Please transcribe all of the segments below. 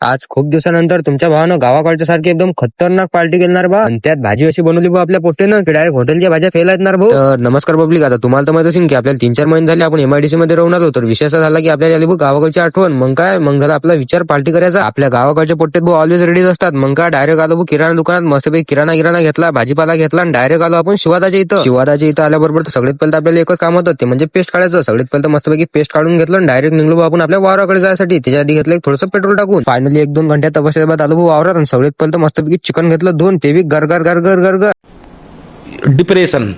आज खूप दिवसानंतर तुमच्या भावानं गावाकडच्या सारखी एकदम खतरनाक पार्टी केणार बा. आणि त्यात भाजी अशी बनवली बा आपल्या पोट्टेनं की डायरेक्ट हॉटेलच्या भाज्या फेल येणार भाऊ. तर नमस्कार पब्लिक, आता तुम्हाला तर माहित असेल की आपल्याला 3-4 महिने झाले आपण एमआयडीसी मध्ये राहून आलो. तर विषय असा झाला की आपल्याला आली भाऊ गावाकडची आठवण. मग काय, मग झाला आपला विचार पार्टी करायचा. आपल्या गावाकडच्या पोट्टेत भाऊ ऑलवेज रेडीच असतात. मग काय डायरेक्ट आलो भाऊ किराणा दुकानात, मस्तपैकी किराणा घेतला, भाजीपाला घेतला आणि डायरेक्ट आलो आपण शिवादाच्या इथं आल्याबरोबर तर सगळ्यात पहिलं आपल्याला एकच काम होतं, ते म्हणजे पेस्ट काढायचं. सगळ्यात पहिलं मस्तपैकी पेस्ट काढून घेतलं आणि डायरेक्ट निघलो भाऊ आपण आपल्या वावराकडे जायसाठी. त्याच्या आधी घेतलं थोडंसं पेट्रोल टाकून. फायनली 1-2 घंट्यात तपस्या बाद आलो भाऊ वावरात आणि सगळ्यात पहिलं मस्तपैकी चिकन घेतलं 2, ते बी गर डिप्रेशन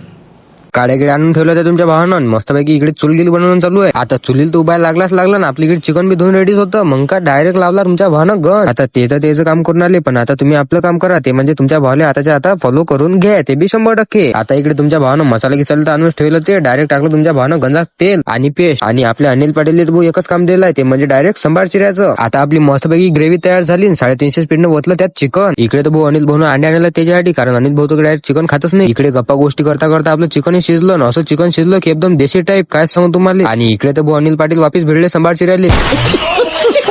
काड्याकडे आणून ठेवलं त्या तुमच्या भावानं. मस्तपैकी इकडे चूल गिल बनवून चालू आहे. आता चुलील तर उभायला लागला ना, आपली इकडे चिकन बी धुवून रेडीच होतं. मग का डायरेक्ट लावला तुमच्या भावानं गन. आता ते तर त्याचं काम करून आले, पण आता तुम्ही आपलं काम करा, ते म्हणजे तुमच्या भावाला आताच्या आता फॉलो करून घ्या, ते बी 100%. आता इकडे तुमच्या भावानं मसाला गिसाला तर आणून ठेवलं, ते डायरेक्ट टाकलं तुमच्या भावानं गंजात तेल आणि पेस्ट. आणि आपल्या अनिल पाटील भाऊ एकच काम दिलंय, ते म्हणजे डायरेक्ट संभार चिरायचं. आता आपली मस्तपैकी ग्रेव्ही तयार झाली. 350 स्पीडनं ओतलं त्यात चिकन. इकडे तर भाऊ अनिल भाऊन अंडे आणलं त्याच्यासाठी, कारण अनिल भाऊ तर डायरेक्ट चिकन खातच नाही. इकडे गप्पा गोष्टी करता करता आपलं चिकन शिजलं ना, असं चिकन शिजलं की एकदम देशी टाईप, काय सांगू तुम्हाला. आणि इकडे तर भाऊ अनिल पाटील वापिस भिडले संभार चिरायले.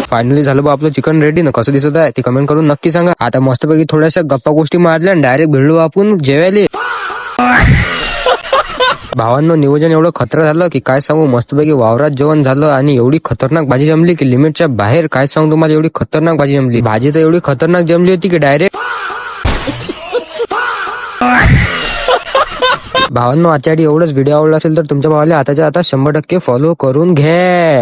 फायनली झालं बा आपलं चिकन रेडी ना. कसं दिसत आहे ते कमेंट करून नक्की सांगा. आता मस्तपैकी थोड्याशा गप्पा गोष्टी मारल्या आणि डायरेक्ट भिडलो आपण जेवायले. भावांनो नियोजन एवढं खतरं झालं की काय सांगू. मस्तपैकी वावरात जेवण झालं आणि एवढी खतरनाक भाजी जमली की लिमिटच्या बाहेर. काय सांगू तुम्हाला, एवढी खतरनाक भाजी जमली. भाजी तर एवढी खतरनाक जमली होती की डायरेक्ट भावांनो आजच्या एवढंच. व्हिडिओ आवडला असेल तर तुमच्या भावाला आताच्या आता 100% फॉलो करून घ्या.